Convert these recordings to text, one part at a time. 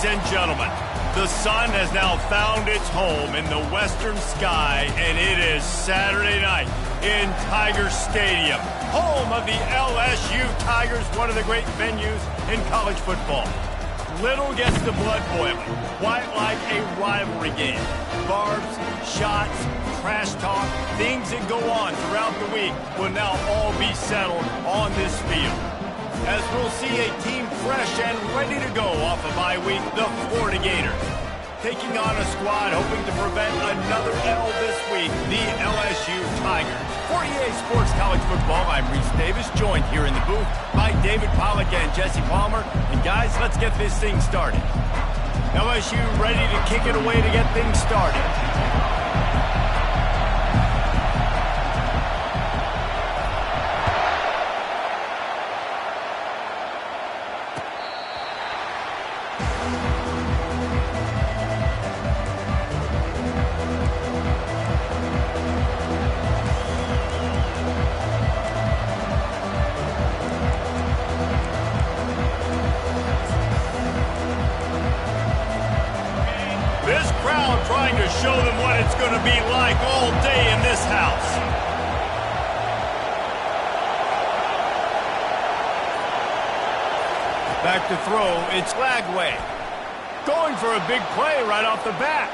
Ladies and gentlemen, the sun has now found its home in the western sky, and it is Saturday night in Tiger Stadium, home of the LSU Tigers, one of the great venues in college football. Little gets the blood boiling, quite like a rivalry game. Barbs, shots, trash talk, things that go on throughout the week will now all be settled on this field. As we'll see a team fresh and ready to go off a bye week, the Florida Gators. Taking on a squad hoping to prevent another L this week, the LSU Tigers. For EA Sports College Football, I'm Reese Davis, joined here in the booth by David Pollack and Jesse Palmer. And guys, let's get this thing started. LSU ready to kick it away to get things started. Trying to show them what it's going to be like all day in this house. Back to throw, it's Lagway. Going for a big play right off the bat.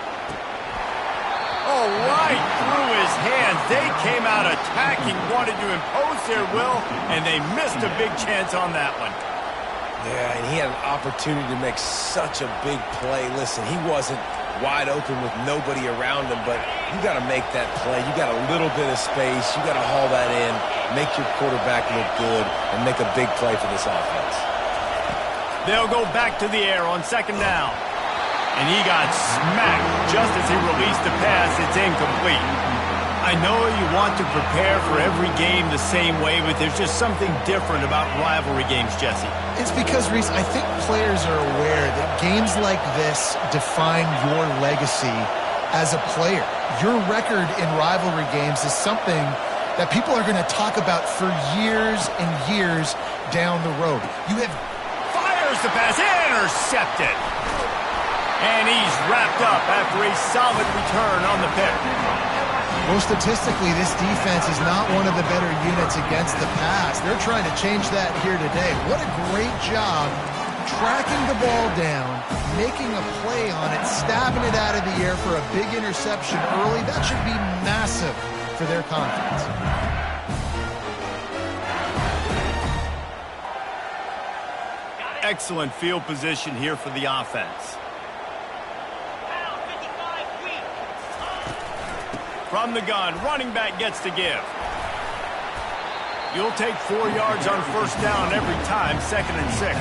Oh, right through his hands. They came out attacking, wanted to impose their will, and they missed a big chance on that one. Yeah, and he had an opportunity to make such a big play. Listen, he wasn't wide open with nobody around him, but you got to make that play. You got a little bit of space. You got to haul that in, make your quarterback look good, and make a big play for this offense. They'll go back to the air on second down. And he got smacked just as he released the pass. It's incomplete. I know you want to prepare for every game the same way, but there's just something different about rivalry games, Jesse. It's because, Reese, I think players are aware that games like this define your legacy as a player. Your record in rivalry games is something that people are going to talk about for years and years down the road. You have... Fires the pass, intercepted. And he's wrapped up after a solid return on the pick. Well, statistically, this defense is not one of the better units against the pass. They're trying to change that here today. What a great job tracking the ball down, making a play on it, stabbing it out of the air for a big interception early. That should be massive for their confidence. Excellent field position here for the offense. From the gun, running back gets to give. You'll take 4 yards on first down every time, 2nd and 6.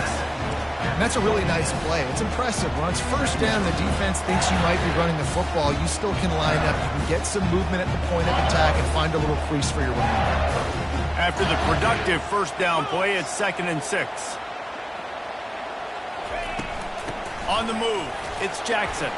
And that's a really nice play. It's impressive. When it's first down, the defense thinks you might be running the football. You still can line up. You can get some movement at the point of attack and find a little crease for your running back. After the productive first down play, it's 2nd and 6. On the move, it's Jackson.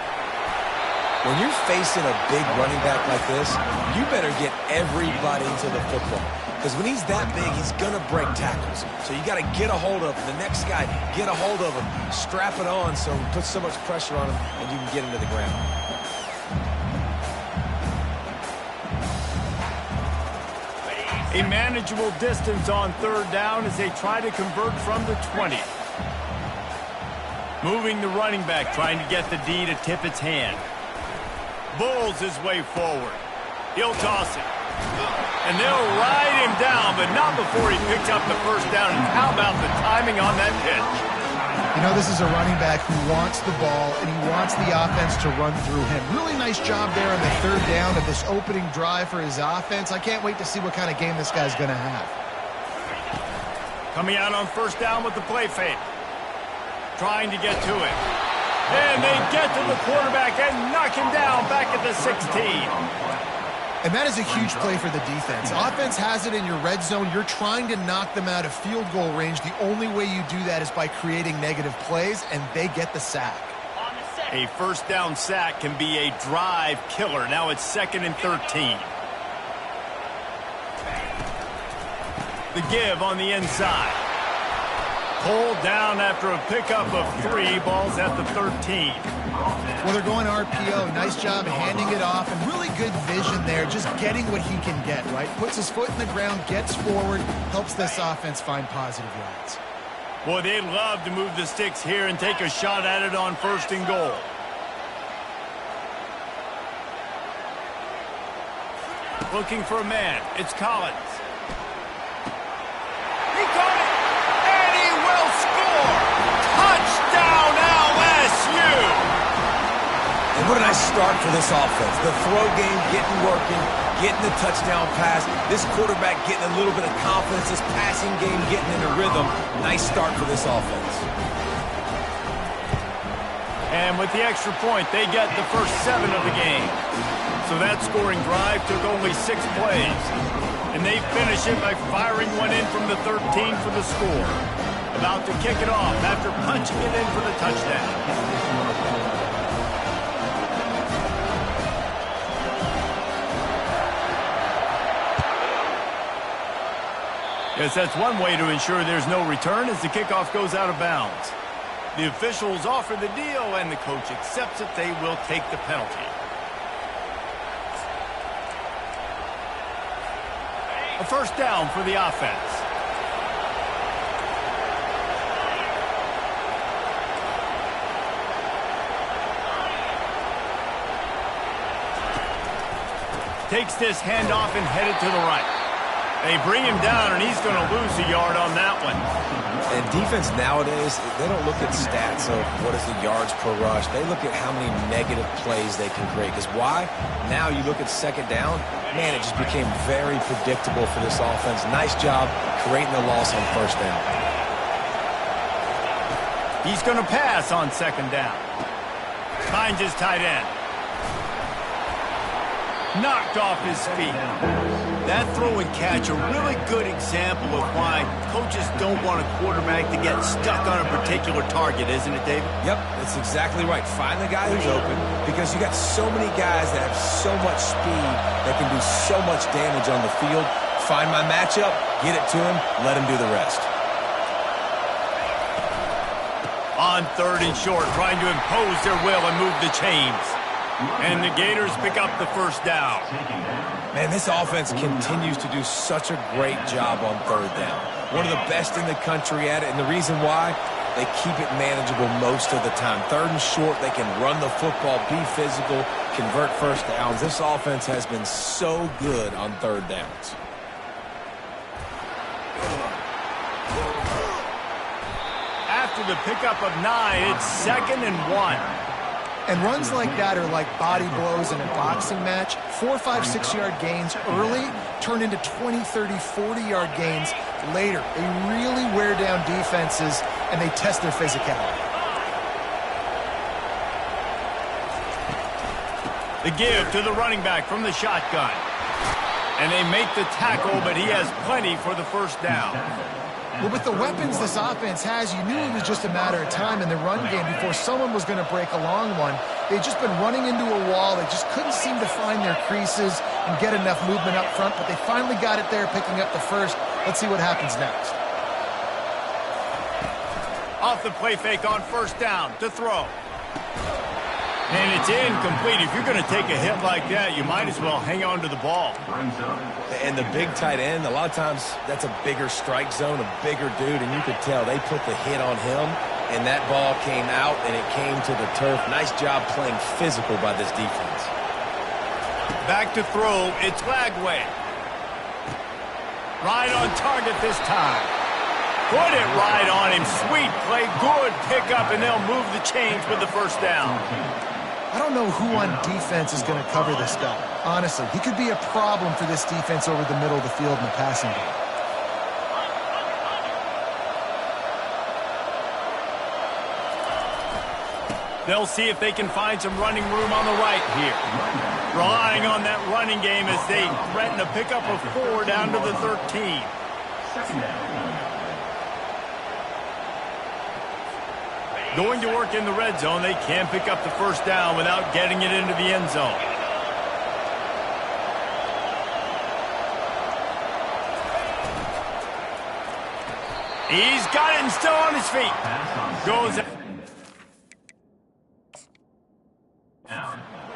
When you're facing a big running back like this, you better get everybody to the football. Because when he's that big, he's going to break tackles. So you got to get a hold of him. The next guy, get a hold of him. Strap it on so it puts so much pressure on him and you can get him to the ground. A manageable distance on third down as they try to convert from the 20. Moving the running back, trying to get the D to tip its hand. Bulls his way forward. He'll toss it. And they'll ride him down, but not before he picks up the first down. And how about the timing on that pitch? You know, this is a running back who wants the ball, and he wants the offense to run through him. Really nice job there on the third down of this opening drive for his offense. I can't wait to see what kind of game this guy's going to have. Coming out on first down with the play fake. Trying to get to it. And they get to the quarterback and knock him down back at the 16. And that is a huge play for the defense. Offense has it in your red zone. You're trying to knock them out of field goal range. The only way you do that is by creating negative plays, and they get the sack. A first down sack can be a drive killer. Now it's 2nd and 13. The give on the inside. Pulled down after a pickup of 3 balls at the 13. Well, they're going RPO. Nice job handing it off, and really good vision there, just getting what he can get, right? Puts his foot in the ground, gets forward, helps this offense find positive yards. Boy, they'd love to move the sticks here and take a shot at it on 1st and goal. Looking for a man. It's Collins. He caught it, and he will score! Touchdown, LSU! And what a nice start for this offense. The throw game getting working, getting the touchdown pass. This quarterback getting a little bit of confidence. This passing game getting in a rhythm. Nice start for this offense. And with the extra point, they get the first 7 of the game. So that scoring drive took only 6 plays. And they finish it by firing one in from the 13 for the score. About to kick it off after punching it in for the touchdown. Yes, that's one way to ensure there's no return as the kickoff goes out of bounds. The officials offer the deal, and the coach accepts it. They will take the penalty. A first down for the offense. Takes this handoff and headed to the right. They bring him down, and he's going to lose a yard on that one. And defense nowadays, they don't look at stats of what is the yards per rush. They look at how many negative plays they can create. Because why? Now you look at 2nd down, man, it just became very predictable for this offense. Nice job creating the loss on 1st down. He's going to pass on 2nd down. Finds his tight end. Knocked off his feet. That throw and catch, a really good example of why coaches don't want a quarterback to get stuck on a particular target, isn't it, David? Yep, that's exactly right. Find the guy who's open, because you got so many guys that have so much speed that can do so much damage on the field. Find my matchup, get it to him, let him do the rest. On 3rd and short, trying to impose their will and move the chains. And the Gators pick up the first down. Man, this offense continues to do such a great job on 3rd down. One of the best in the country at it, and the reason why, they keep it manageable most of the time. 3rd and short, they can run the football, be physical, convert first downs. This offense has been so good on 3rd downs. After the pickup of 9, it's 2nd and 1. And runs like that are like body blows in a boxing match. 4, 5, 6-yard gains early turn into 20, 30, 40-yard gains later. They really wear down defenses, and they test their physicality. The give to the running back from the shotgun. And they make the tackle, but he has plenty for the first down. Well, with the weapons this offense has, you knew it was just a matter of time in the run game before someone was going to break a long one. They'd just been running into a wall. They just couldn't seem to find their creases and get enough movement up front, but they finally got it there, picking up the first. Let's see what happens next. Off the play fake on 1st down to throw. And it's incomplete. If you're going to take a hit like that, you might as well hang on to the ball. And the big tight end, a lot of times that's a bigger strike zone, a bigger dude, and you could tell they put the hit on him, and that ball came out, and it came to the turf. Nice job playing physical by this defense. Back to throw, it's Lagway. Right on target this time. Put it right on him. Sweet play, good pickup, and they'll move the chains with the first down. I don't know who on defense is going to cover this guy. Honestly, he could be a problem for this defense over the middle of the field in the passing game. They'll see if they can find some running room on the right here. Relying on that running game as they threaten a pickup of 4 down to the 13. Going to work in the red zone, they can pick up the first down without getting it into the end zone. He's got it and still on his feet. Goes.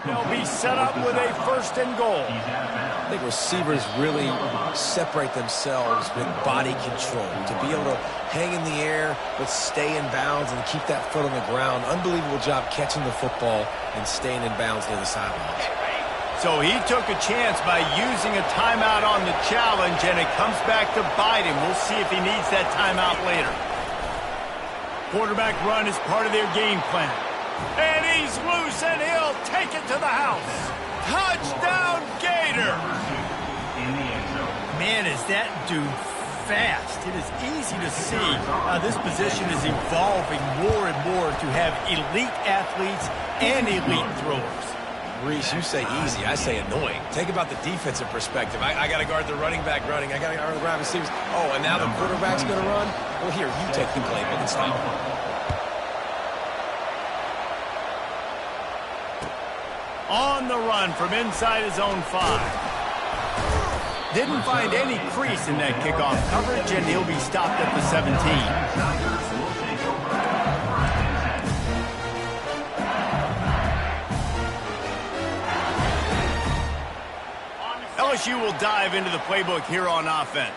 They'll be set up with a 1st and goal. I think receivers really separate themselves with body control to be able to hang in the air but stay in bounds and keep that foot on the ground. Unbelievable job catching the football and staying in bounds near the sidelines. So he took a chance by using a timeout on the challenge, and it comes back to bite him. We'll see if he needs that timeout later. Quarterback run is part of their game plan. And he's loose, and he'll take it to the house. Touchdown, Gator! Man, is that dude fast. It is easy to see how this position is evolving more and more to have elite athletes and elite throwers. Reese, you say easy, I say annoying. Think about the defensive perspective. I got to guard the running back running. I got to guard the wide receivers. Oh, and now the quarterback's going to run? Well, here, you take the playbook and stop. On the run from inside his own 5. Didn't find any crease in that kickoff coverage, and he'll be stopped at the 17. LSU will dive into the playbook here on offense.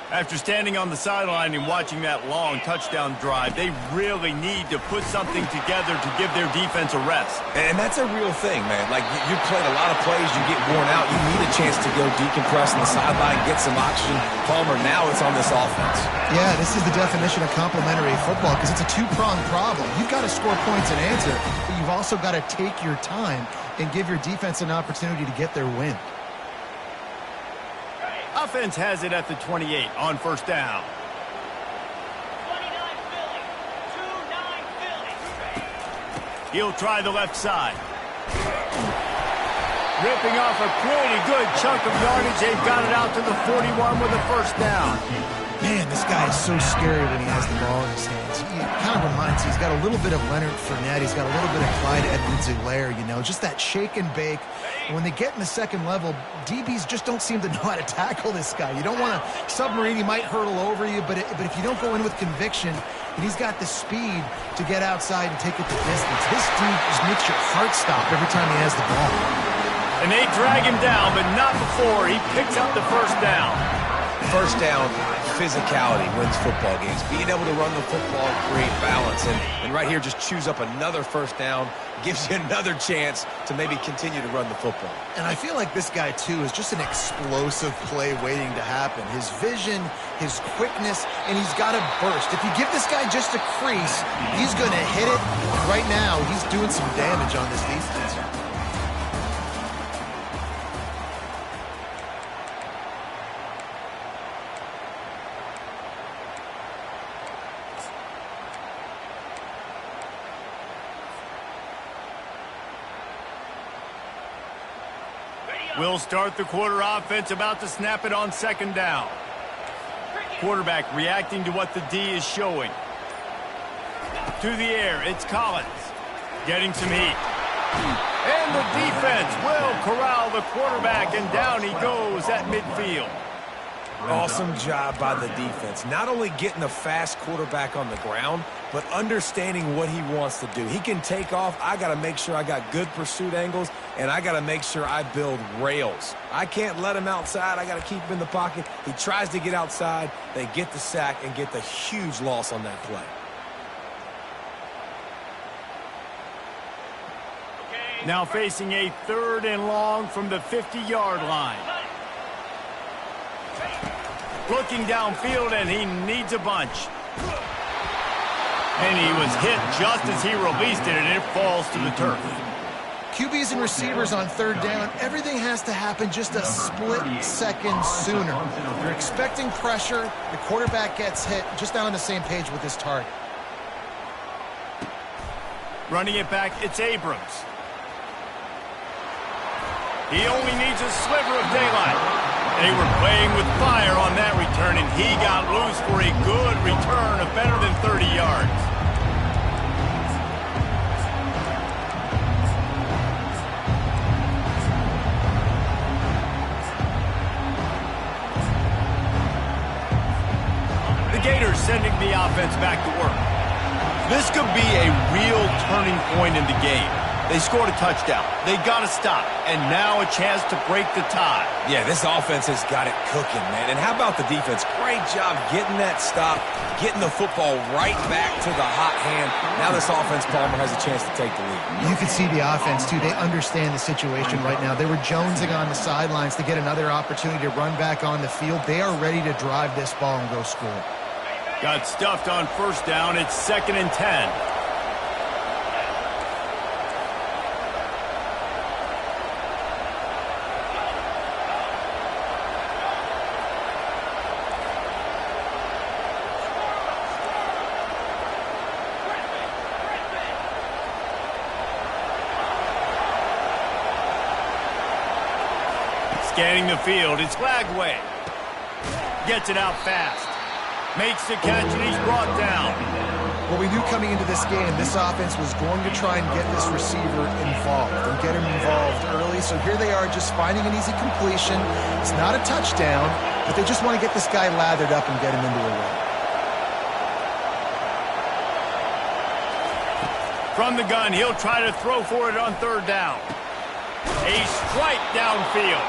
After standing on the sideline and watching that long touchdown drive, they really need to put something together to give their defense a rest. And that's a real thing, man. Like, you played a lot of plays, you get worn out, you need a chance to go decompress on the sideline, get some oxygen. Palmer, now it's on this offense. Yeah, this is the definition of complementary football because it's a two-pronged problem. You've got to score points and answer, but you've also got to take your time and give your defense an opportunity to get their win. Offense has it at the 28 on 1st down. 29 Philly. He'll try the left side. Ripping off a pretty good chunk of yardage. They've got it out to the 41 with a 1st down. Man, this guy is so scary when he has the ball in his hands. He kind of reminds me, he's got a little bit of Leonard Fournette. He's got a little bit of Clyde Edwards-Helaire, you know, just that shake and bake. And when they get in the second level, DBs just don't seem to know how to tackle this guy. You don't want to submarine. He might hurtle over you, but if you don't go in with conviction, and he's got the speed to get outside and take it the distance. This dude just makes your heart stop every time he has the ball. And they drag him down, but not before he picks up the 1st down. 1st down, physicality wins football games. Being able to run the football, create balance, and right here just choose up another 1st down, gives you another chance to maybe continue to run the football. And I feel like this guy, too, is just an explosive play waiting to happen. His vision, his quickness, and he's got a burst. If you give this guy just a crease, he's going to hit it. Right now, he's doing some damage on this defense. We'll start the quarter offense, about to snap it on 2nd down. Quarterback reacting to what the D is showing. To the air, it's Collins. Getting some heat. And the defense will corral the quarterback, and down he goes at midfield. Awesome job by the defense. Not only getting the fast quarterback on the ground, but understanding what he wants to do. He can take off. I got to make sure I got good pursuit angles, and I got to make sure I build rails. I can't let him outside. I got to keep him in the pocket. He tries to get outside. They get the sack and get the huge loss on that play. Now facing a 3rd and long from the 50-yard line. Looking downfield, and he needs a bunch. And he was hit just as he released it, and it falls to the turf. QBs and receivers on 3rd down, everything has to happen just a split second sooner. You're expecting pressure, the quarterback gets hit, just not on the same page with his target. Running it back, it's Abrams. He only needs a sliver of daylight. They were playing with fire on that return, and he got loose for a good return of better than 30 yards. The Gators sending the offense back to work. This could be a real turning point in the game. They scored a touchdown. They got to stop. And now a chance to break the tie. Yeah, this offense has got it cooking, man. And how about the defense? Great job getting that stop, getting the football right back to the hot hand. Now this offense, Palmer, has a chance to take the lead. You can see the offense, too. They understand the situation right now. They were jonesing on the sidelines to get another opportunity to run back on the field. They are ready to drive this ball and go score. Got stuffed on first down. It's 2nd and 10. Scanning the field, it's Lagway. Gets it out fast. Makes the catch, and he's brought down. Well, we knew coming into this game, this offense was going to try and get this receiver involved and get him involved early. So here they are just finding an easy completion. It's not a touchdown, but they just want to get this guy lathered up and get him into a run. From the gun, he'll try to throw for it on 3rd down. A strike downfield.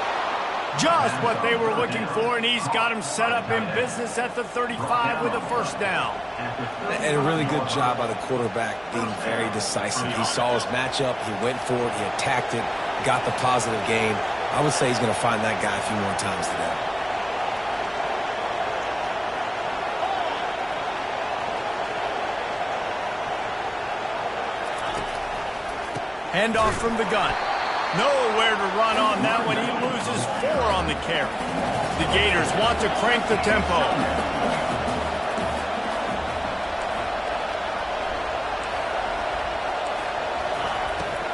Just what they were looking for, and he's got him set up in business at the 35 with a 1st down. And a really good job by the quarterback being very decisive. He saw his matchup, he went for it, he attacked it, got the positive gain. I would say he's going to find that guy a few more times today. Handoff from the gun. Nowhere to run on that one. He loses 4 on the carry. The Gators want to crank the tempo.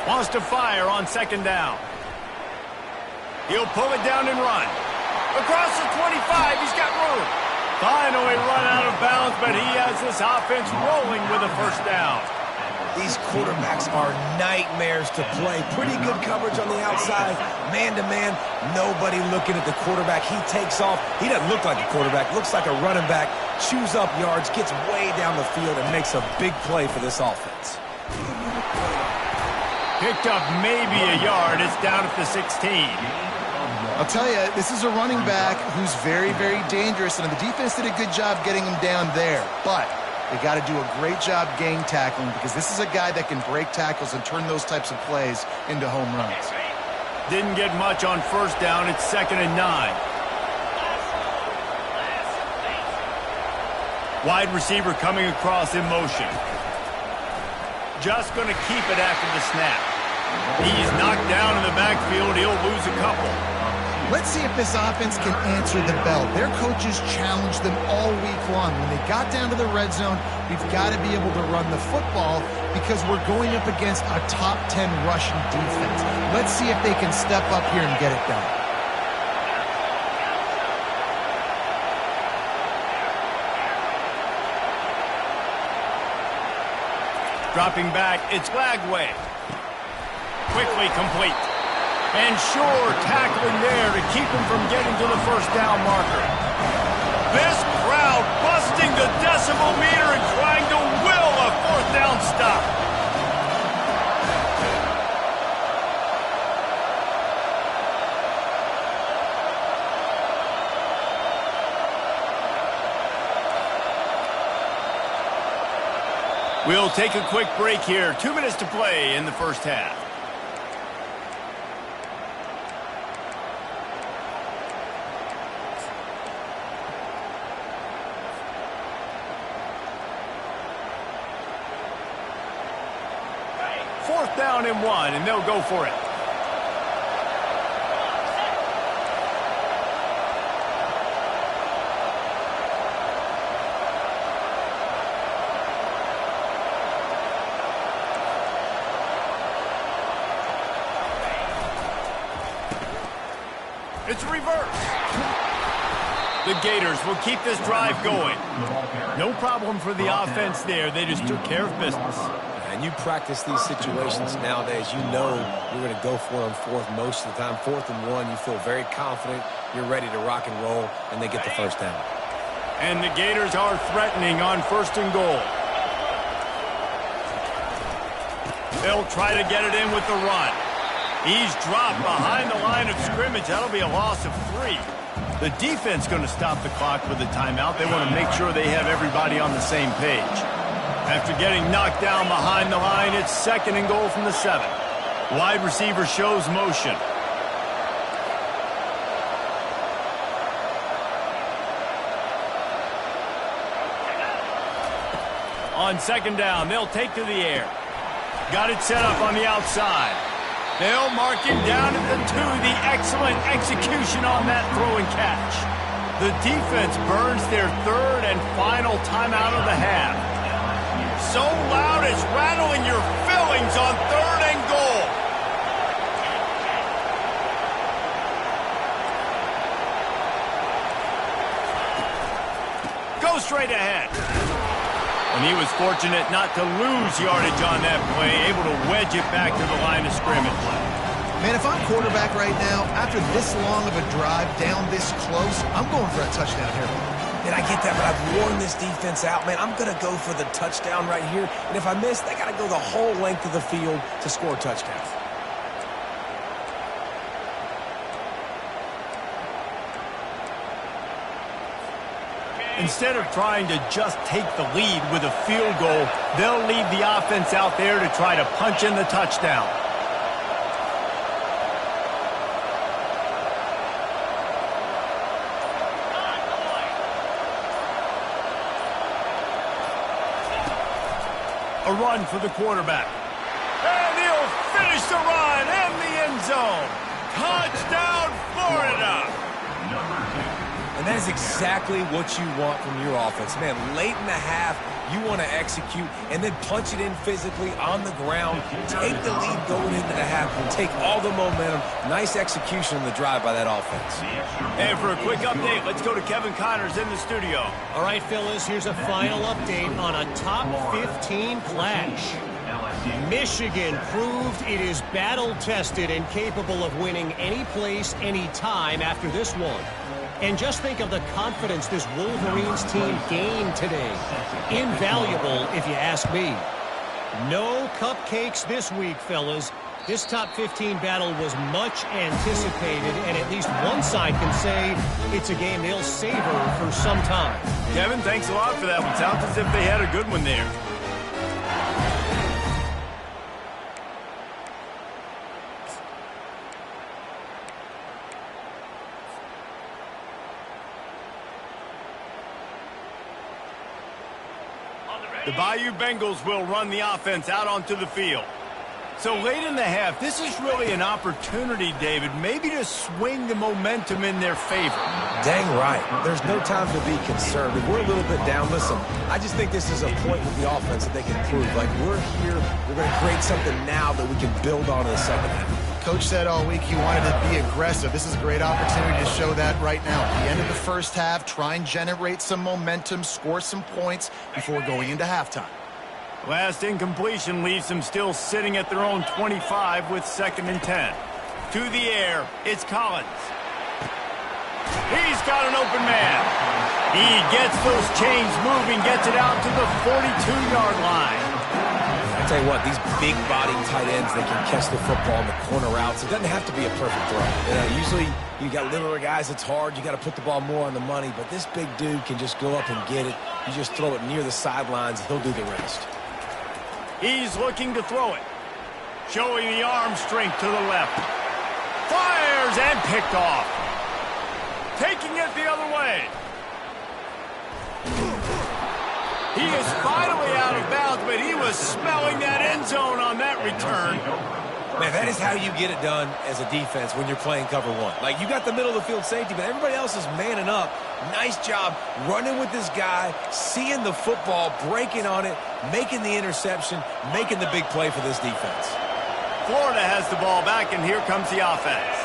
Wants to fire on 2nd down. He'll pull it down and run. Across the 25, he's got room. Finally run out of bounds, but he has this offense rolling with a 1st down. These quarterbacks are nightmares to play. Pretty good coverage on the outside. Man-to-man, nobody looking at the quarterback. He takes off. He doesn't look like a quarterback. Looks like a running back. Chews up yards, gets way down the field, and makes a big play for this offense. Picked up maybe a yard. It's down at the 16. I'll tell you, this is a running back who's very, very dangerous, and the defense did a good job getting him down there. But they got to do a great job game tackling because this is a guy that can break tackles and turn those types of plays into home runs. Didn't get much on 1st down. It's 2nd and 9. Wide receiver coming across in motion. Just going to keep it after the snap. He's knocked down in the backfield. He'll lose a couple. Let's see if this offense can answer the bell. Their coaches challenged them all week long. When they got down to the red zone, we've got to be able to run the football because we're going up against a top 10 rushing defense. Let's see if they can step up here and get it done. Dropping back, it's Lagway. Quickly complete. And sure, tackling there to keep him from getting to the 1st down marker. This crowd busting the decibel meter and trying to will a 4th down stop. We'll take a quick break here. 2 minutes to play in the 1st half. Fourth down and 1, and they'll go for it. It's a reverse. The Gators will keep this drive going. No problem for the offense there. They just took care of business. And you practice these situations nowadays, you know you're going to go for it on 4th most of the time. 4th and 1, you feel very confident, you're ready to rock and roll, and they get the 1st down. And the Gators are threatening on 1st and goal. They'll try to get it in with the run. He's dropped behind the line of scrimmage. That'll be a loss of 3. The defense going to stop the clock with a timeout. They want to make sure they have everybody on the same page. After getting knocked down behind the line, it's 2nd and goal from the 7. Wide receiver shows motion. On 2nd down, they'll take to the air. Got it set up on the outside. They'll mark him down at the 2. The excellent execution on that throw and catch. The defense burns their 3rd and final timeout of the half. So loud it's rattling your fillings on 3rd and goal. Go straight ahead. And he was fortunate not to lose yardage on that play, able to wedge it back to the line of scrimmage. Man, if I'm quarterback right now, after this long of a drive down this close, I'm going for a touchdown here. And I get that, but I've worn this defense out, man. I'm going to go for the touchdown right here. And if I miss, they got to go the whole length of the field to score a touchdown. Instead of trying to just take the lead with a field goal, they'll leave the offense out there to try to punch in the touchdown. A run for the quarterback. And he'll finish the run in the end zone. Touchdown, Florida! And that is exactly what you want from your offense. Man, late in the half, you want to execute and then punch it in physically on the ground. Take the lead going into the half and take all the momentum. Nice execution on the drive by that offense. And for a quick update, let's go to Kevin Connors in the studio. All right, fellas, here's a final update on a top 15 clash. Michigan proved it is battle-tested and capable of winning any place, any time after this one. And just think of the confidence this Wolverines team gained today. Invaluable, if you ask me. No cupcakes this week, fellas. This top 15 battle was much anticipated, and at least one side can say it's a game they'll savor for some time. Kevin, thanks a lot for that one. Sounds as if they had a good one there. The Bayou Bengals will run the offense out onto the field. So late in the half, this is really an opportunity, David, maybe to swing the momentum in their favor. Dang right. There's no time to be concerned. If we're a little bit down, listen, I just think this is a point with the offense that they can prove. Like, we're here, we're going to create something now that we can build on in the second half. Coach said all week he wanted to be aggressive. This is a great opportunity to show that right now. At the end of the first half, try and generate some momentum, score some points before going into halftime. Last incompletion leaves them still sitting at their own 25 with 2nd and 10. To the air, it's Collins. He's got an open man. He gets those chains moving, gets it out to the 42-yard line. I tell you what, these big-body tight ends, they can catch the football in the corner routes. It doesn't have to be a perfect throw. Usually, you got littler guys, it's hard. You got to put the ball more on the money. But this big dude can just go up and get it. You just throw it near the sidelines, he'll do the rest. He's looking to throw it. Showing the arm strength to the left. Fires and picked off. Taking it the other way. He is finally out of bounds, but he was smelling that end zone on that return. Man, that is how you get it done as a defense when you're playing cover one. Like, you got the middle of the field safety, but everybody else is manning up. Nice job running with this guy, seeing the football, breaking on it, making the interception, making the big play for this defense. Florida has the ball back, and here comes the offense.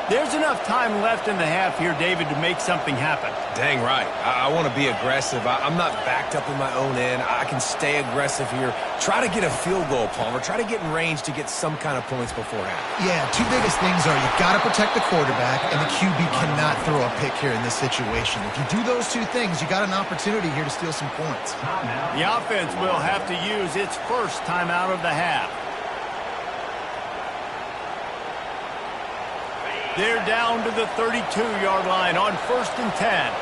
There's enough time left in the half here, David, to make something happen. Dang right. I want to be aggressive. I'm not backed up in my own end. I can stay aggressive here. Try to get a field goal, Palmer. Try to get in range to get some kind of points before half. Yeah, two biggest things are you got to protect the quarterback, and the QB cannot throw a pick here in this situation. If you do those two things, you got an opportunity here to steal some points. The offense will have to use its first timeout of the half. They're down to the 32-yard line on 1st and 10.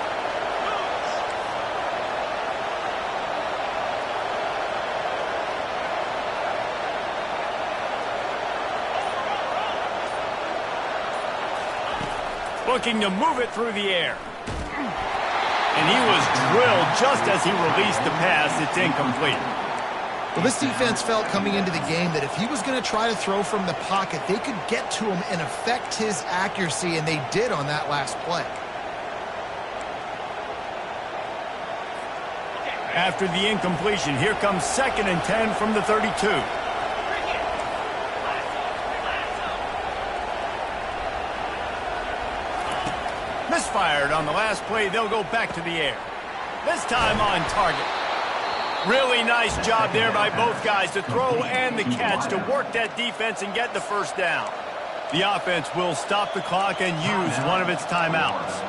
Looking to move it through the air. And he was drilled just as he released the pass. It's incomplete. Well, this defense felt coming into the game that if he was going to try to throw from the pocket, they could get to him and affect his accuracy, and they did on that last play. After the incompletion, here comes 2nd and 10 from the 32. Misfired on the last play. They'll go back to the air. This time on target. Really nice job there by both guys to throw and the catch to work that defense and get the first down. The offense will stop the clock and use one of its timeouts.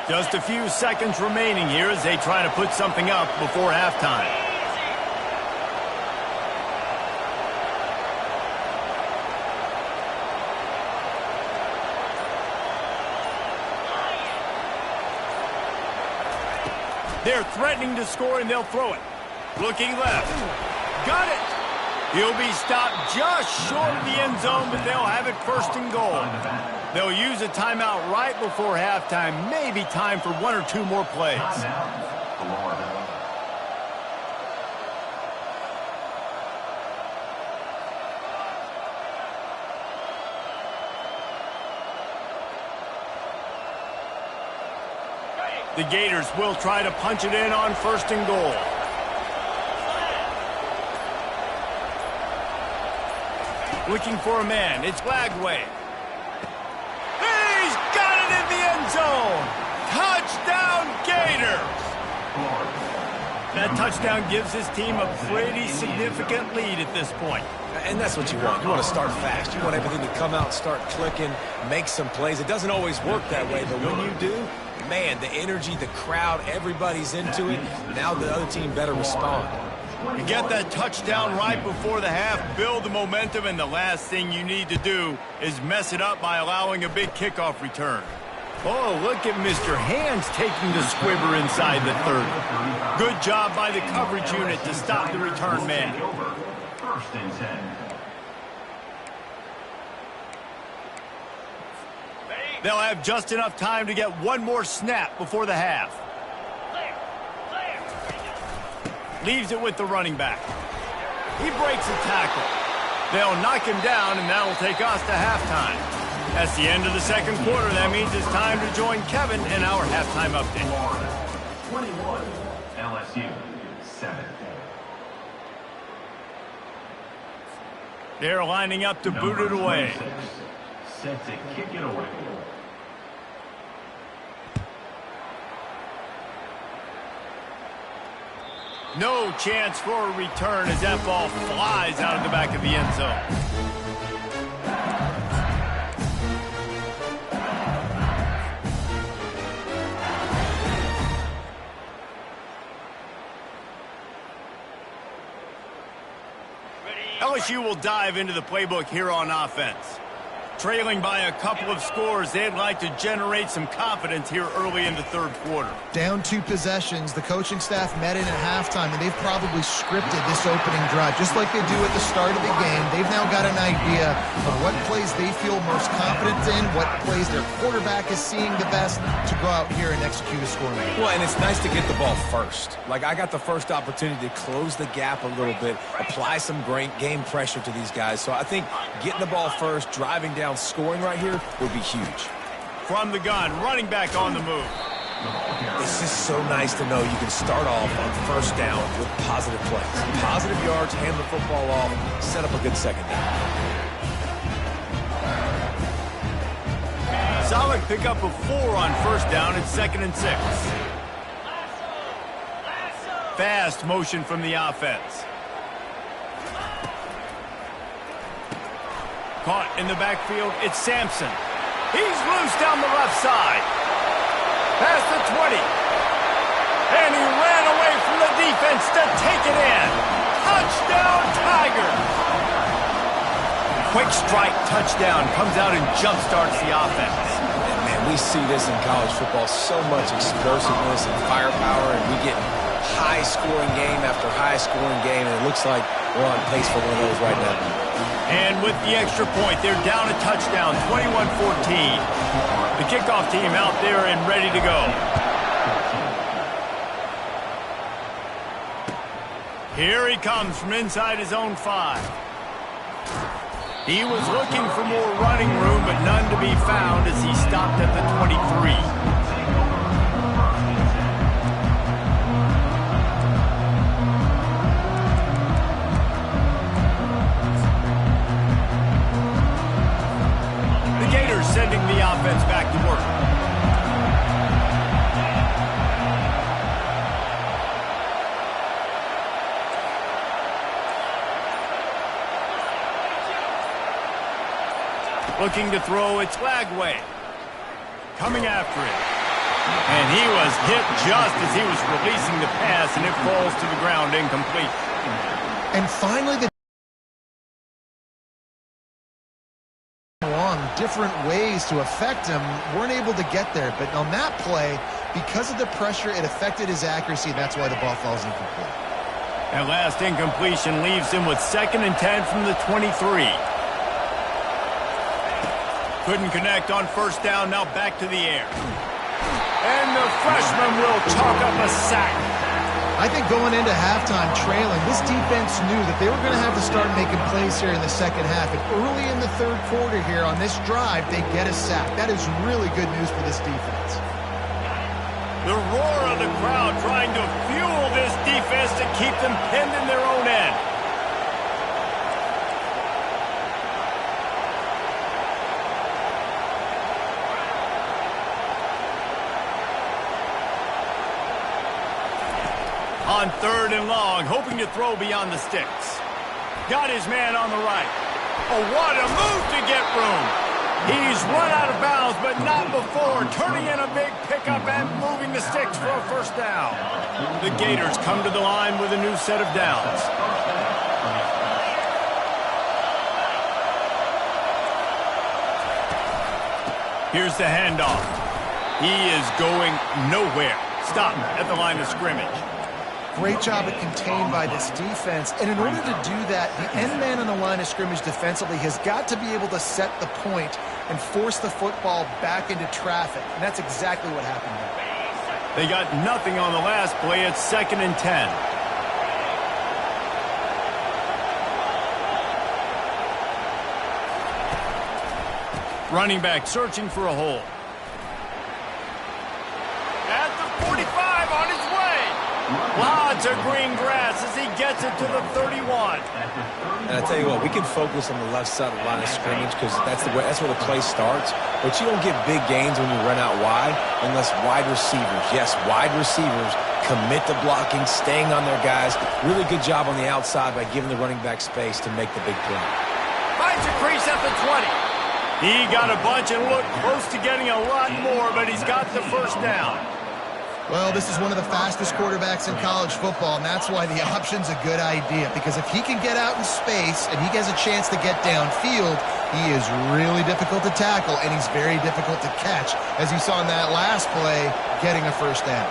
Just a few seconds remaining here as they try to put something up before halftime. They're threatening to score, and they'll throw it. Looking left. Got it. He'll be stopped just short of the end zone, but they'll have it 1st and goal. They'll use a timeout right before halftime. Maybe time for 1 or 2 more plays. The Gators will try to punch it in on 1st and goal. Looking for a man. It's Lagway. He's got it in the end zone. Touchdown, Gators. That touchdown gives his team a pretty significant lead at this point. And that's what you want. You want to start fast. You want everything to come out, start clicking, make some plays. It doesn't always work that way, but when you do, man, the energy, the crowd, everybody's into it. Now the other team better respond. You get that touchdown right before the half, build the momentum, and the last thing you need to do is mess it up by allowing a big kickoff return. Oh, look at Mr. Hands taking the squibber inside the 30. Good job by the coverage unit to stop the return man. 1st and 10. They'll have just enough time to get one more snap before the half. Leaves it with the running back. He breaks a tackle. They'll knock him down, and that'll take us to halftime. That's the end of the 2nd quarter. That means it's time to join Kevin in our halftime update. 21, LSU 7. They're lining up to boot it away. Set to kick it away. No chance for a return as that ball flies out of the back of the end zone. LSU will dive into the playbook here on offense. Trailing by a couple of scores, they'd like to generate some confidence here early in the 3rd quarter. Down 2 possessions, the coaching staff met in at halftime, and they've probably scripted this opening drive. Just like they do at the start of the game, they've now got an idea of what plays they feel most confident in, what plays their quarterback is seeing the best to go out here and execute a scoring. Well, and it's nice to get the ball first. Like, I got the first opportunity to close the gap a little bit, apply some great game pressure to these guys. So I think getting the ball first, driving down, scoring right here would be huge. From the gun, running back on the move. It's just so nice to know you can start off on first down with positive plays. Positive yards, hand the football off, set up a good second down. Solid pickup of 4 on first down and 2nd and 6. Fast motion from the offense. Caught in the backfield, it's Sampson. He's loose down the left side. Past the 20. And he ran away from the defense to take it in. Touchdown, Tigers! Quick strike touchdown comes out and jump-starts the offense. And man, we see this in college football, so much explosiveness and firepower, and we get high-scoring game after high-scoring game, and it looks like we're on pace for one of those right now. And with the extra point, they're down a touchdown, 21-14. The kickoff team out there and ready to go. Here he comes from inside his own 5. He was looking for more running room, but none to be found as he stopped at the 23. Sending the offense back to work. Looking to throw, it's Lagway. Coming after it. And he was hit just as he was releasing the pass, and it falls to the ground incomplete. And finally, the different ways to affect him, weren't able to get there. But on that play, because of the pressure, it affected his accuracy, and that's why the ball falls incomplete. That last incompletion leaves him with 2nd and 10 from the 23. Couldn't connect on first down, now back to the air. And the freshman will chalk up a sack. I think going into halftime trailing, this defense knew that they were going to have to start making plays here in the second half. And early in the third quarter here on this drive, they get a sack. That is really good news for this defense. The roar of the crowd trying to fuel this defense to keep them pinned in their own end. On 3rd and long, hoping to throw beyond the sticks. Got his man on the right. Oh, what a move to get room. He's run out of bounds, but not before. Turning in a big pickup and moving the sticks for a first down. The Gators come to the line with a new set of downs. Here's the handoff. He is going nowhere. Stop at the line of scrimmage. Great job at contained by this defense. And in order to do that, the end man on the line of scrimmage defensively has got to be able to set the point and force the football back into traffic. And that's exactly what happened there. They got nothing on the last play. It's 2nd and 10. Running back searching for a hole. At the 45 on his way. Lots of green grass as he gets it to the 31. And I tell you what, we can focus on the left side of the line of scrimmage because that's where the play starts. But you don't get big gains when you run out wide unless wide receivers, yes, wide receivers, commit to blocking, staying on their guys. Really good job on the outside by giving the running back space to make the big play. Finds a crease at the 20. He got a bunch and looked close to getting a lot more, but he's got the first down. Well, this is one of the fastest quarterbacks in college football, and that's why the option's a good idea. Because if he can get out in space and he has a chance to get downfield, he is really difficult to tackle, and he's very difficult to catch, as you saw in that last play, getting a first down.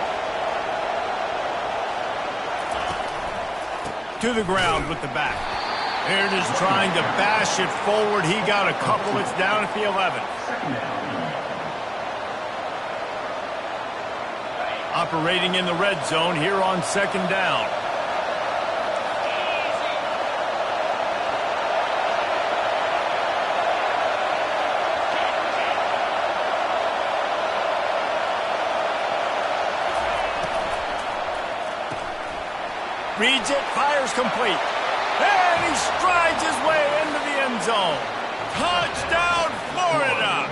To the ground with the back. They're just trying to bash it forward. He got a couple. It's down at the 11. Operating in the red zone here on 2nd down. Reads it, fires complete. And he strides his way into the end zone. Touchdown, Florida!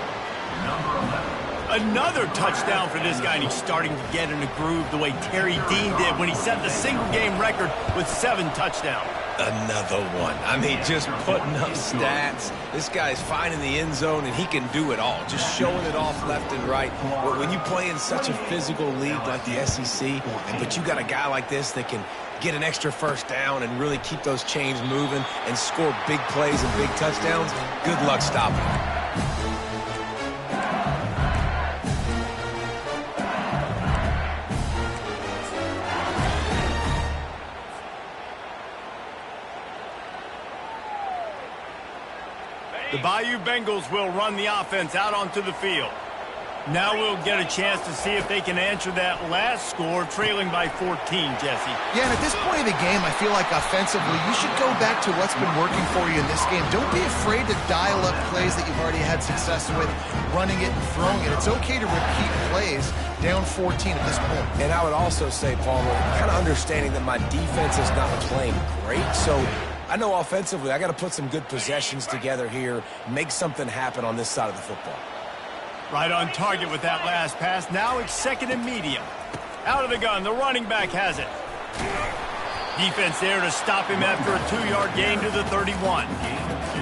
Another touchdown for this guy, and he's starting to get in a groove the way Terry Dean did when he set the single-game record with 7 touchdowns. Another one. I mean, just putting up stats. This guy's finding the end zone, and he can do it all. Just showing it off left and right. When you play in such a physical league like the SEC, but you got a guy like this that can get an extra first down and really keep those chains moving and score big plays and big touchdowns, good luck stopping him. The Bayou Bengals will run the offense out onto the field. Now we'll get a chance to see if they can answer that last score, trailing by 14, Jesse. Yeah, and at this point of the game, I feel like offensively, you should go back to what's been working for you in this game. Don't be afraid to dial up plays that you've already had success with, running it and throwing it. It's okay to repeat plays down 14 at this point. And I would also say, Palmer, kind of understanding that my defense is not playing great, so I know offensively I got to put some good possessions together here, make something happen on this side of the football. Right on target with that last pass. Now it's 2nd and medium. Out of the gun, the running back has it. Defense there to stop him after a 2-yard gain to the 31.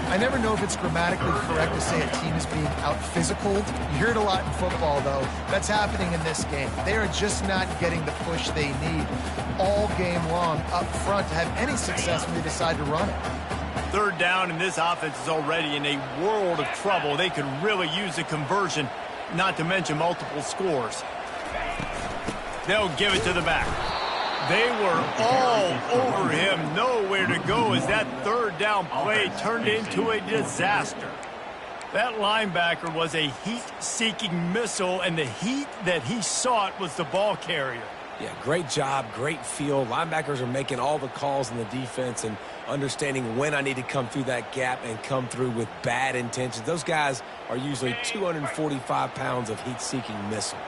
I never know if it's grammatically correct to say a team is being out-physicaled. You hear it a lot in football, though. That's happening in this game. They are just not getting the push they need all game long up front to have any success when they decide to run it. 3rd down, and this offense is already in a world of trouble. They could really use a conversion, not to mention multiple scores. They'll give it to the back. They were all over him, nowhere to go as that 3rd down play turned into a disaster. That linebacker was a heat-seeking missile, and the heat that he sought was the ball carrier. Yeah, great job, great feel. Linebackers are making all the calls in the defense and understanding when I need to come through that gap and come through with bad intentions. Those guys are usually 245 pounds of heat-seeking missile.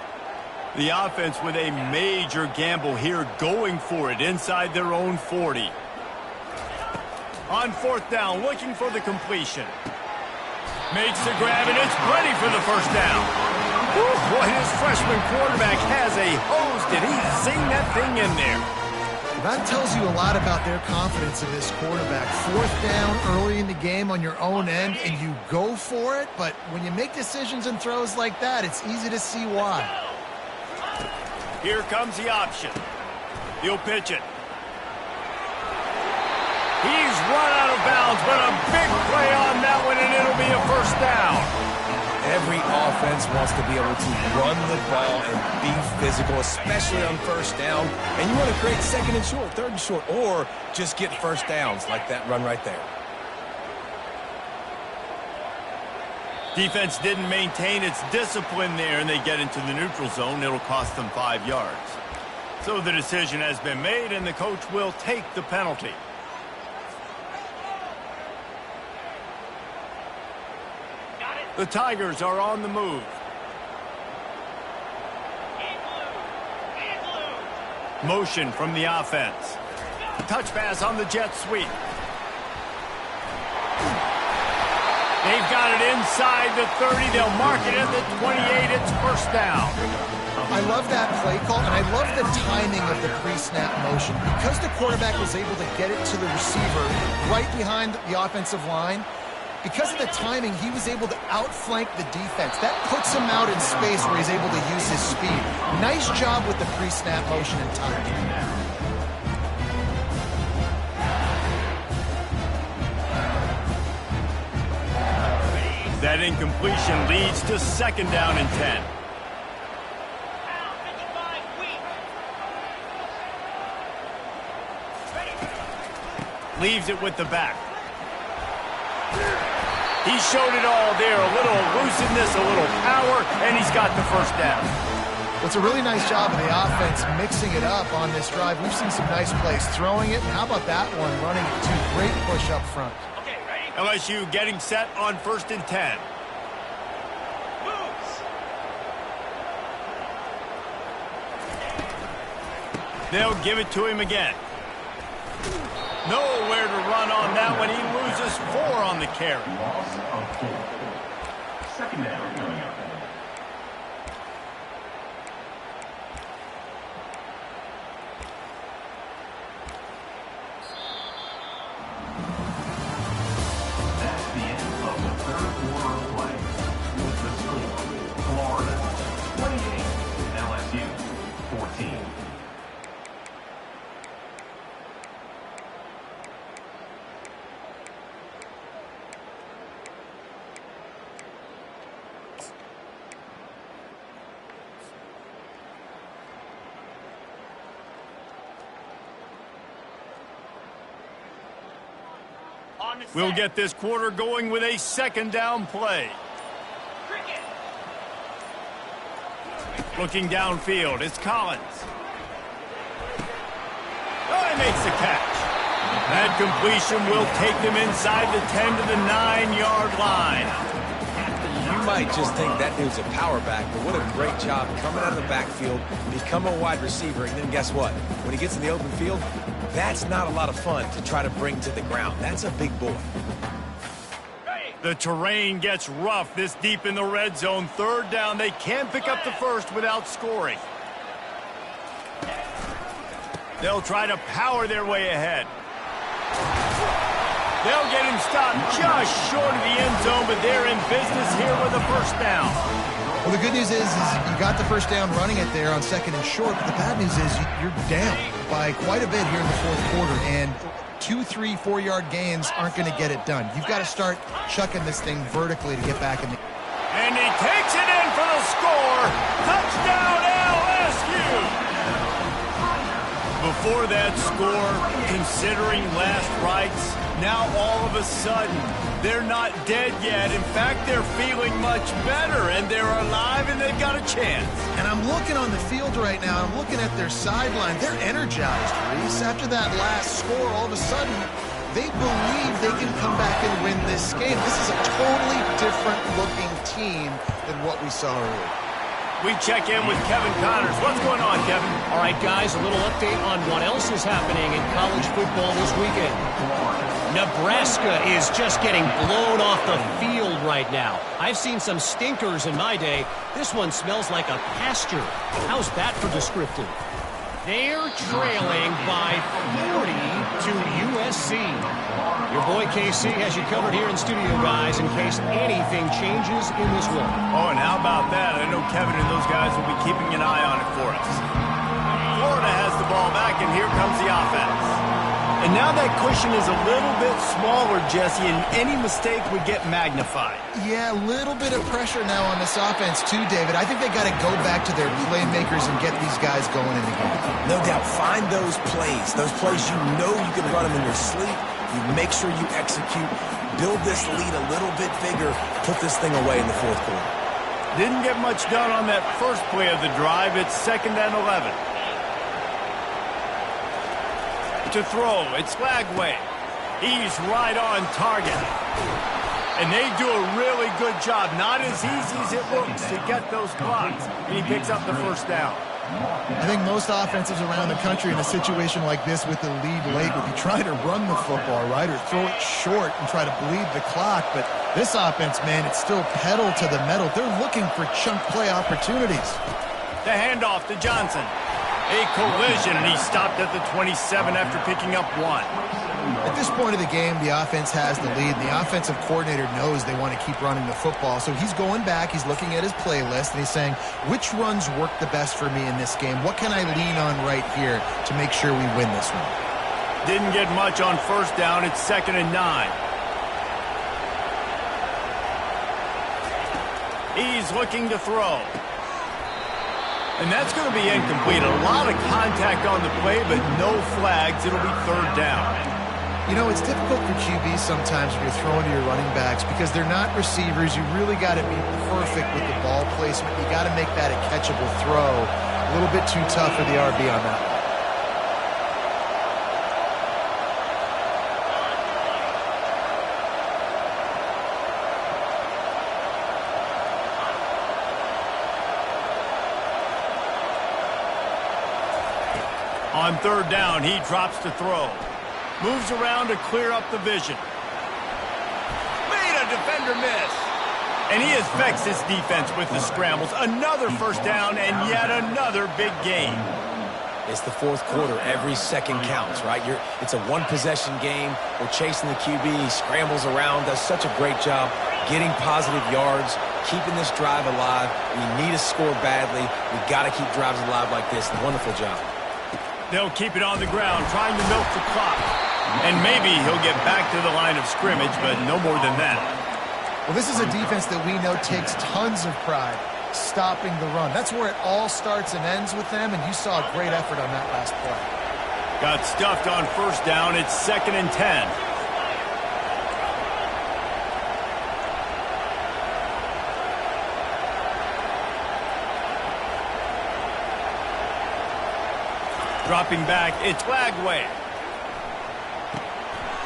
The offense with a major gamble here, going for it inside their own 40. On 4th down, looking for the completion. Makes the grab, and it's ready for the first down. Whew, boy, his freshman quarterback has a hose. Did he zing that thing in there? That tells you a lot about their confidence in this quarterback. 4th down early in the game on your own end, and you go for it. But when you make decisions and throws like that, it's easy to see why. Here comes the option. He'll pitch it. He's run out of bounds, but a big play on that one, and it'll be a first down. Every offense wants to be able to run the ball and be physical, especially on 1st down. And you want to create 2nd and short, 3rd and short, or just get first downs like that run right there. Defense didn't maintain its discipline there, and they get into the neutral zone. It'll cost them 5 yards. So the decision has been made, and the coach will take the penalty. The Tigers are on the move. Motion from the offense. Touch pass on the jet sweep. They've got it inside the 30. They'll mark it at the 28. It's first down. I love that play call, and I love the timing of the pre-snap motion. Because the quarterback was able to get it to the receiver right behind the offensive line, because of the timing, he was able to outflank the defense. That puts him out in space where he's able to use his speed. Nice job with the pre-snap motion and timing. That incompletion leads to 2nd down and 10. Leaves it with the back. He showed it all there. A little elusiveness, a little power, and he's got the first down. Well, it's a really nice job of the offense mixing it up on this drive. We've seen some nice plays throwing it, and how about that one running it too? Great push up front. LSU getting set on 1st and 10. They'll give it to him again. Nowhere to run on that one. He loses 4 on the carry. Loss of 4. Second down coming up. That's the end of the third quarter of play. With the score, Florida 28, LSU 14. We'll get this quarter going with a second down play. Looking downfield, it's Collins. Oh, he makes the catch. That completion will take them inside the 10 to the 9-yard line. You might just think that dude's a power back, but what a great job coming out of the backfield, become a wide receiver, and then guess what? When he gets in the open field, that's not a lot of fun to try to bring to the ground. That's a big boy. The terrain gets rough this deep in the red zone. Third down, they can't pick up the first without scoring. They'll try to power their way ahead. They'll get him stopped just short of the end zone, but they're in business here with a first down. Well, the good news is you got the first down running it there on second and short, but the bad news is you're down by quite a bit here in the fourth quarter, and 2, 3, 4-yard gains aren't going to get it done. You've got to start chucking this thing vertically to get back in the... And he takes it in for the score. Touchdown, LSU! Before that score, considering last rites, now all of a sudden, they're not dead yet. In fact, they're feeling much better, and they're alive, and they've got a chance. And I'm looking on the field right now, I'm looking at their sideline. They're energized, Reese. After that last score, all of a sudden, they believe they can come back and win this game. This is a totally different-looking team than what we saw earlier. We check in with Kevin Connors. What's going on, Kevin? All right, guys, a little update on what else is happening in college football this weekend. Nebraska is just getting blown off the field right now. I've seen some stinkers in my day. This one smells like a pasture. How's that for descriptive? They're trailing by 40 to USC. Your boy KC has you covered here in studio, guys, in case anything changes in this one. Oh, and how about that? I know Kevin and those guys will be keeping an eye on it for us. Florida has the ball back, and here comes the offense. And now that cushion is a little bit smaller, Jesse, and any mistake would get magnified. Yeah, a little bit of pressure now on this offense too, David. I think they got to go back to their playmakers and get these guys going in the game. No doubt. Find those plays you know you can run them in your sleep. You make sure you execute. Build this lead a little bit bigger. Put this thing away in the fourth quarter. Didn't get much done on that first play of the drive. It's 2nd and 11. To throw, it's Flagway. He's right on target. And they do a really good job. Not as easy as it looks to get those blocks. And he picks up the first down. I think most offenses around the country in a situation like this with the lead late would be trying to run the football, right, or throw it short and try to bleed the clock. But this offense, man, it's still pedal to the metal. They're looking for chunk play opportunities. The handoff to Johnson. A collision, and he stopped at the 27 after picking up 1. At this point of the game, the offense has the lead. The offensive coordinator knows they want to keep running the football. So he's going back, he's looking at his playlist, and he's saying, which runs work the best for me in this game? What can I lean on right here to make sure we win this one? Didn't get much on first down. It's 2nd and 9. He's looking to throw. And that's going to be incomplete. A lot of contact on the play, but no flags. It'll be 3rd down. You know, it's difficult for QBs sometimes when you're throwing to your running backs because they're not receivers. You really got to be perfect with the ball placement. You got to make that a catchable throw. A little bit too tough for the RB on that one. On 3rd down, he drops to throw. Moves around to clear up the vision. Made a defender miss. And he has vexed his defense with the scrambles. Another first down and yet another big gain. It's the fourth quarter. Every second counts, right? It's a one-possession game. We're chasing the QB. He scrambles around, does such a great job getting positive yards, keeping this drive alive. We need a score badly. We got to keep drives alive like this. Wonderful job. They'll keep it on the ground, trying to milk the clock. And maybe he'll get back to the line of scrimmage, but no more than that. Well, this is a defense that we know takes tons of pride stopping the run. That's where it all starts and ends with them, and you saw a great effort on that last play. Got stuffed on first down. It's 2nd and 10. Dropping back, it's Flagway.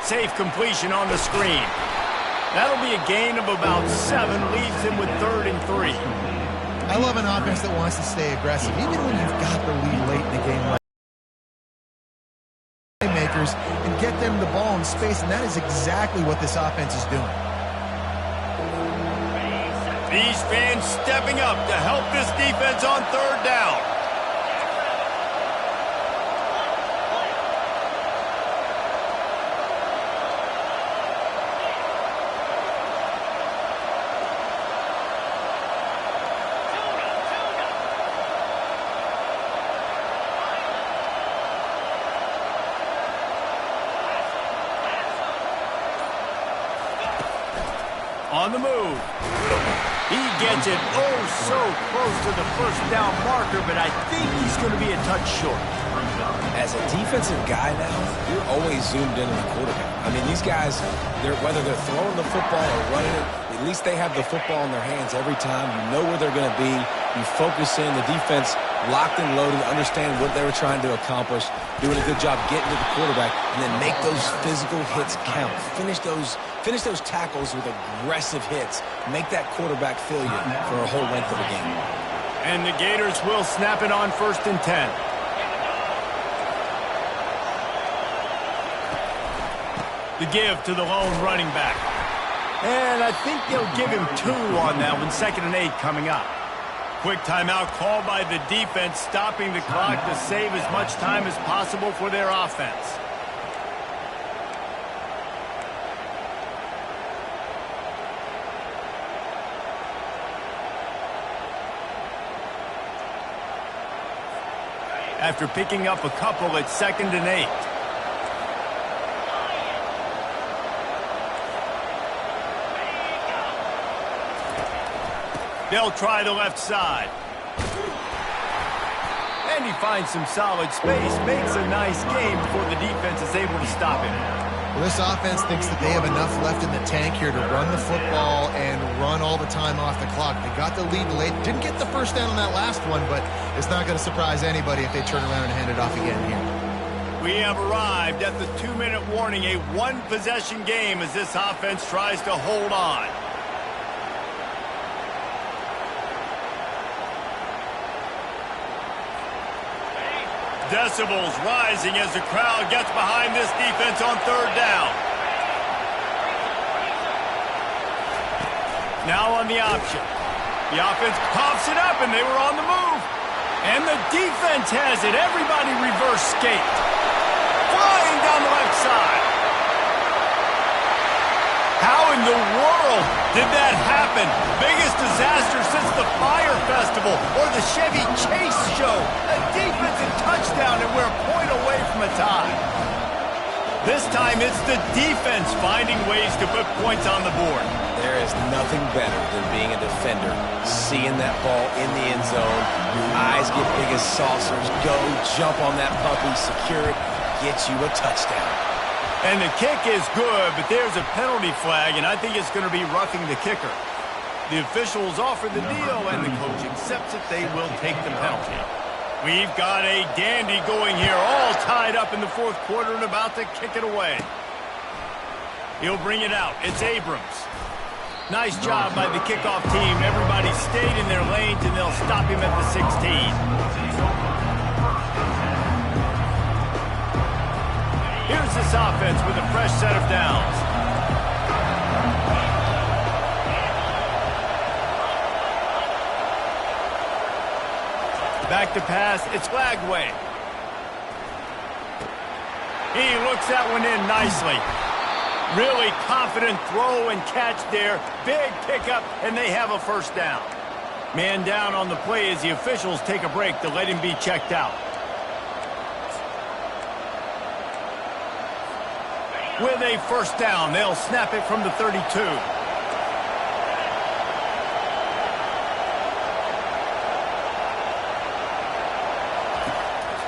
Safe completion on the screen. That'll be a gain of about 7, leaves him with 3rd and 3. I love an offense that wants to stay aggressive, even when you've got the lead late in the game. Makers and get them the ball in space, and that is exactly what this offense is doing. These fans stepping up to help this defense on 3rd down. On the move. He gets it so close to the first down marker, but I think he's going to be a touch short. As a defensive guy now, you're always zoomed in on the quarterback. I mean, these guys, whether they're throwing the football or running it, at least they have the football in their hands every time. You know where they're going to be. You focus in. The defense locked and loaded, understand what they were trying to accomplish, doing a good job getting to the quarterback, and then make those physical hits count. Finish those tackles with aggressive hits. Make that quarterback feel you for a whole length of the game. And the Gators will snap it on 1st and 10. The give to the lone running back. And I think they'll give him 2 on that one. 2nd and 8 coming up. Quick timeout called by the defense, stopping the clock to save as much time as possible for their offense. After picking up a couple, it's 2nd and 8. They'll try the left side. And he finds some solid space, makes a nice game before the defense is able to stop him. Well, this offense thinks that they have enough left in the tank here to run the football and run all the time off the clock. They got the lead late. Didn't get the first down on that last one, but it's not going to surprise anybody if they turn around and hand it off again here. We have arrived at the 2-minute warning, a one-possession game as this offense tries to hold on. Decibels rising as the crowd gets behind this defense on 3rd down. Now on the option. The offense coughs it up, and they were on the move. And the defense has it. Everybody reverse skate. Flying down the left side. How in the world did that happen? Biggest disaster since the Fire Festival or the Chevy Chase show. A defensive touchdown, and we're a point away from a tie. This time it's the defense finding ways to put points on the board. There is nothing better than being a defender, seeing that ball in the end zone. Your eyes get big as saucers. Go, jump on that puppy, secure it, get you a touchdown. And the kick is good, but there's a penalty flag, and I think it's going to be roughing the kicker. The officials offer the deal, and the coach accepts it. They will take the penalty. We've got a dandy going here, all tied up in the 4th quarter and about to kick it away. He'll bring it out. It's Abrams. Nice job by the kickoff team. Everybody stayed in their lanes, and they'll stop him at the 16. Here's this offense with a fresh set of downs. Back to pass, it's Lagway. He looks that one in nicely. Really confident throw and catch there. Big pickup, and they have a first down. Man down on the play as the officials take a break to let him be checked out. With a first down, they'll snap it from the 32.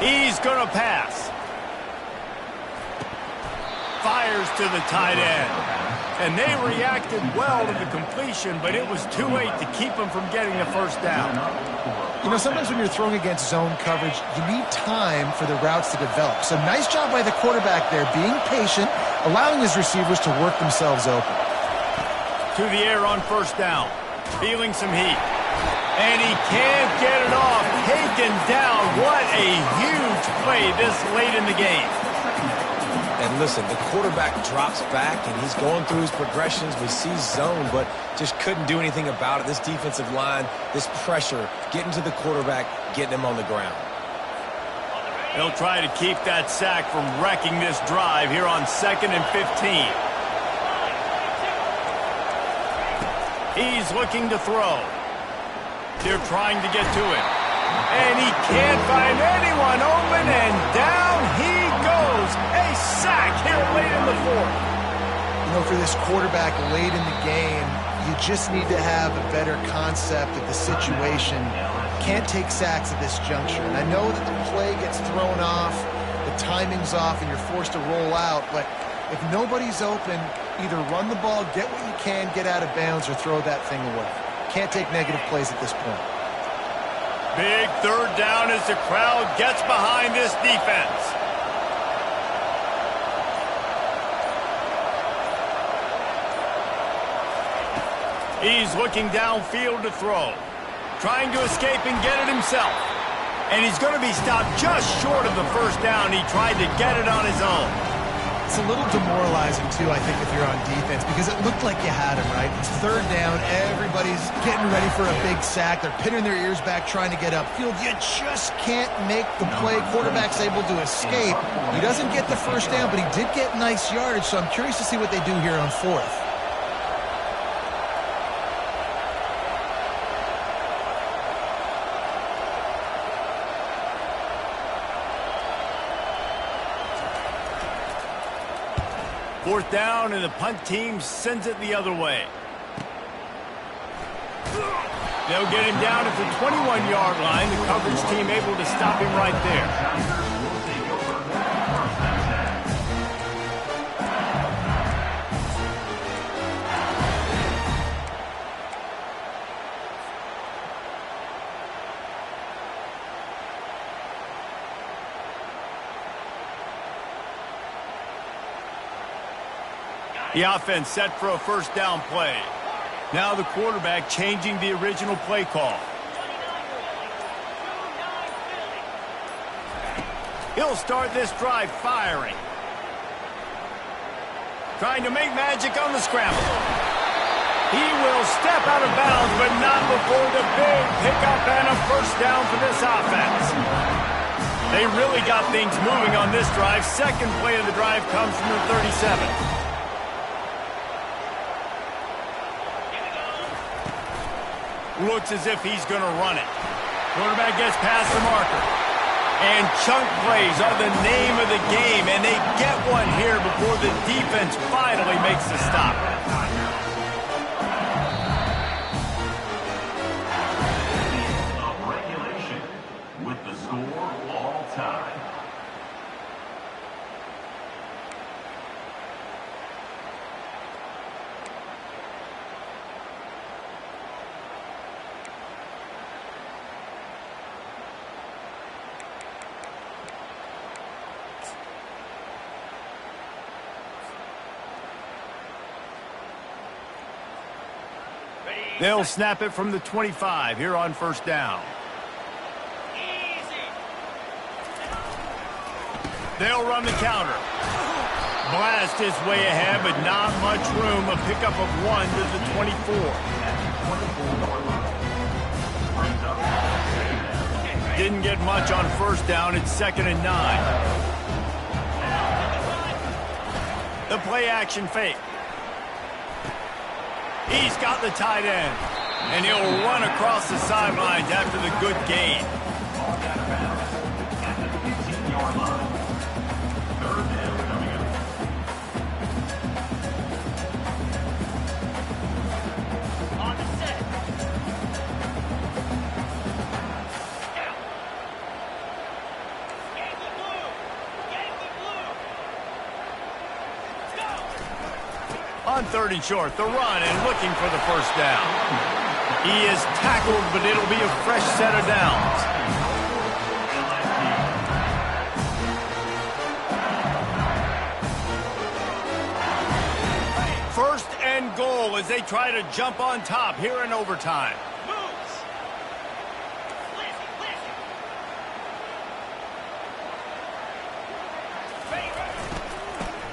He's going to pass. Fires to the tight end. And they reacted well to the completion, but it was too late to keep him from getting the first down. You know, sometimes when you're throwing against zone coverage, you need time for the routes to develop. So nice job by the quarterback there, being patient, allowing his receivers to work themselves open. To the air on first down. Feeling some heat. And he can't get it off. Taken down. What a huge play this late in the game. And listen, the quarterback drops back, and he's going through his progressions. We see zone, but just couldn't do anything about it. This defensive line, this pressure, getting to the quarterback, getting him on the ground. They'll try to keep that sack from wrecking this drive here on 2nd and 15. He's looking to throw. They're trying to get to it. And he can't find anyone open, and down he goes. A sack here late in the 4th. You know, for this quarterback late in the game, you just need to have a better concept of the situation. Can't take sacks at this juncture. And I know that the play gets thrown off, the timing's off, and you're forced to roll out. But if nobody's open, either run the ball, get what you can, get out of bounds, or throw that thing away. Can't take negative plays at this point. Big third down as the crowd gets behind this defense. He's looking downfield to throw. Trying to escape and get it himself. And he's going to be stopped just short of the first down. He tried to get it on his own. It's a little demoralizing, too, I think, if you're on defense, because it looked like you had him, right? It's third down. Everybody's getting ready for a big sack. They're pinning their ears back, trying to get upfield. You just can't make the play. Quarterback's able to escape. He doesn't get the first down, but he did get nice yardage, so I'm curious to see what they do here on 4th. Fourth down, and the punt team sends it the other way. They'll get him down at the 21-yard line. The coverage team able to stop him right there. The offense set for a first down play. Now the quarterback changing the original play call. He'll start this drive firing. Trying to make magic on the scramble. He will step out of bounds, but not before the big pickup and a first down for this offense. They really got things moving on this drive. Second play of the drive comes from the 37. Looks as if he's going to run it. Quarterback gets past the marker. And chunk plays are the name of the game, and they get one here before the defense finally makes the stop. Of regulation with the score all time. They'll snap it from the 25 here on first down. They'll run the counter. Blast his way ahead, but not much room. A pickup of 1 to the 24. Didn't get much on first down. It's 2nd and 9. The play action fake. He's got the tight end. And he'll run across the sidelines after the good gain. On 3rd and short, the run and looking for the first down. He is tackled, but it'll be a fresh set of downs. First and goal as they try to jump on top here in overtime.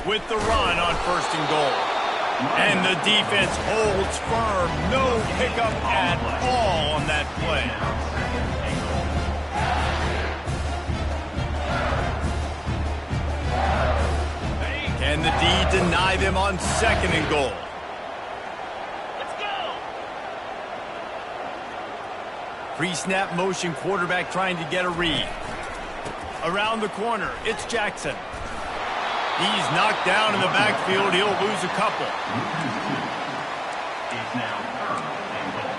With the run on 1st and goal. And the defense holds firm. No pickup at all on that play. Can the D deny them on 2nd and goal? Let's go. Pre-snap motion quarterback trying to get a read. Around the corner, it's Jackson. He's knocked down in the backfield. He'll lose a couple. It's now 3rd and goal.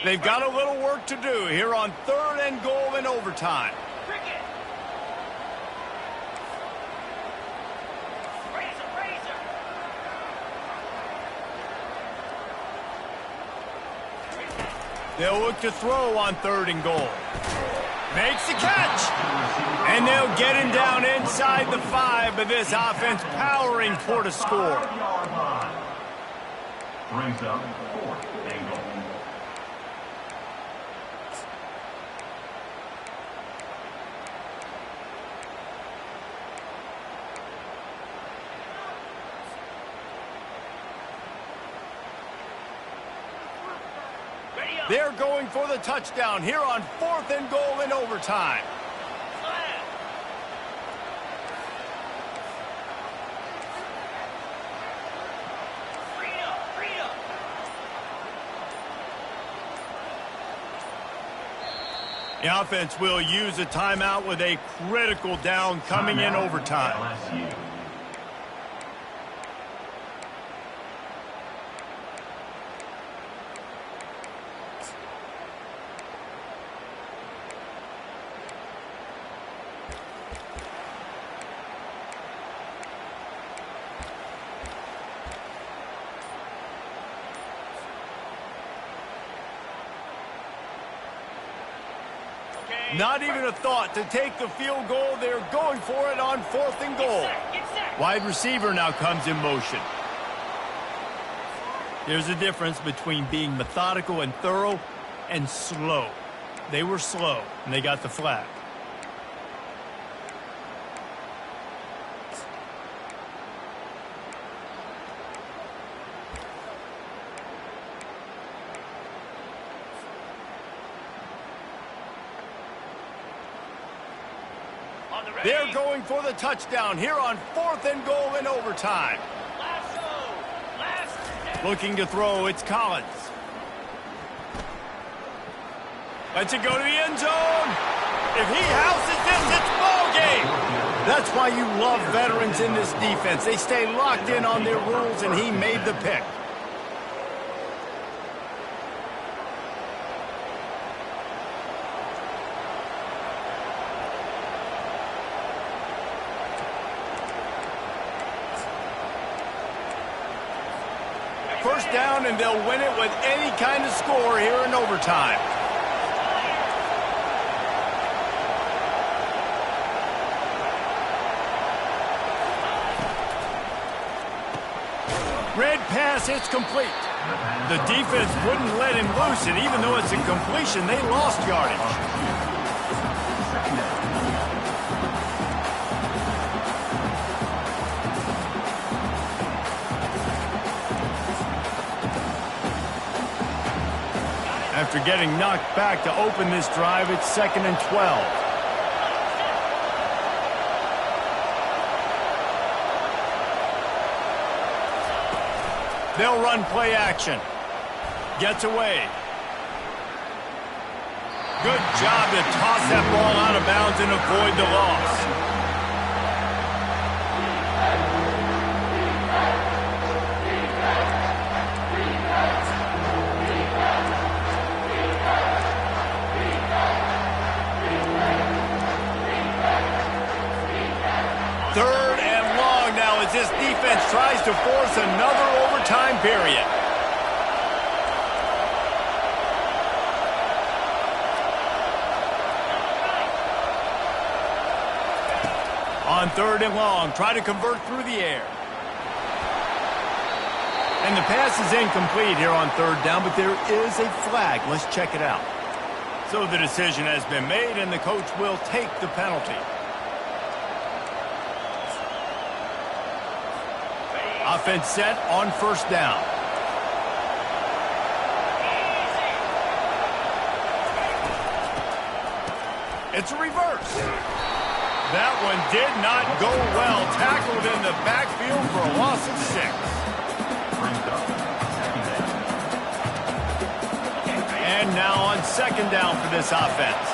They've got a little work to do here on 3rd and goal in overtime. They'll look to throw on 3rd and goal. Makes the catch. And they'll get him down inside the 5, but this offense powering toward a score. Brings up 4th and goal. They're going for the touchdown here on 4th and goal in overtime. The offense will use a timeout with a critical down coming in overtime. LSU. Not even a thought to take the field goal. They're going for it on 4th and goal. Wide receiver now comes in motion. There's a difference between being methodical and thorough and slow. They were slow, and they got the flag. They're going for the touchdown here on 4th and goal in overtime. Looking to throw, it's Collins. Lets it go to the end zone. If he houses this, it's ball game. That's why you love veterans in this defense. They stay locked in on their rules, and he made the pick. First down, and they'll win it with any kind of score here in overtime. Red pass pass, it's complete. The defense wouldn't let him loose, and even though it's a completion, they lost yardage. After getting knocked back to open this drive, it's 2nd and 12. They'll run play action. Gets away. Good job to toss that ball out of bounds and avoid the loss. Third and long now as this defense tries to force another overtime period. On 3rd and long, try to convert through the air. And the pass is incomplete here on 3rd down, but there is a flag. Let's check it out. So the decision has been made, and the coach will take the penalty. Offense set on 1st down. It's a reverse. That one did not go well. Tackled in the backfield for a loss of 6. And now on 2nd down for this offense.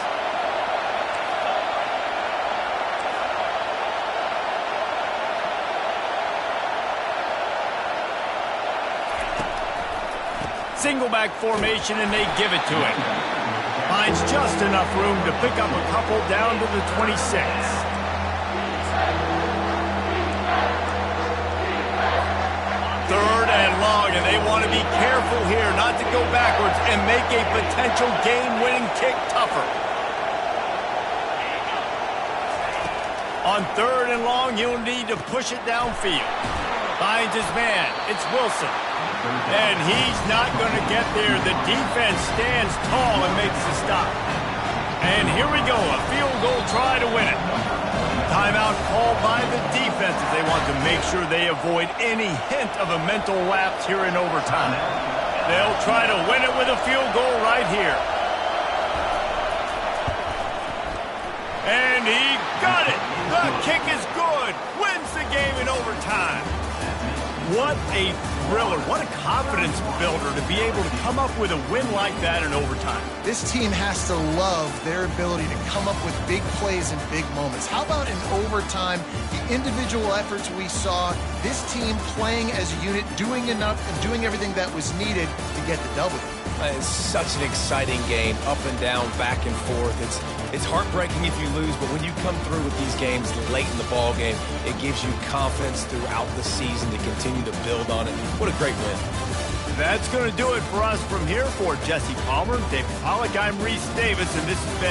Single back formation, and they give it to him. Finds just enough room to pick up a couple down to the 26. Third and long, and they want to be careful here not to go backwards and make a potential game-winning kick tougher. On 3rd and long, he'll need to push it downfield. Finds his man. It's Wilson. And he's not going to get there. The defense stands tall and makes the stop. And here we go, a field goal try to win it. Timeout called by the defense as they want to make sure they avoid any hint of a mental lapse here in overtime. They'll try to win it with a field goal right here. And he got it. The kick is good. Wins the game in overtime. What a thriller. What a confidence builder to be able to come up with a win like that in overtime. This team has to love their ability to come up with big plays and big moments. How about in overtime, the individual efforts we saw, this team playing as a unit, doing enough and doing everything that was needed to get the W. It's such an exciting game, up and down, back and forth. It's heartbreaking if you lose, but when you come through with these games late in the ball game, it gives you confidence throughout the season to continue to build on it. What a great win. That's going to do it for us from here. For Jesse Palmer, David Pollack, I'm Reese Davis, and this has been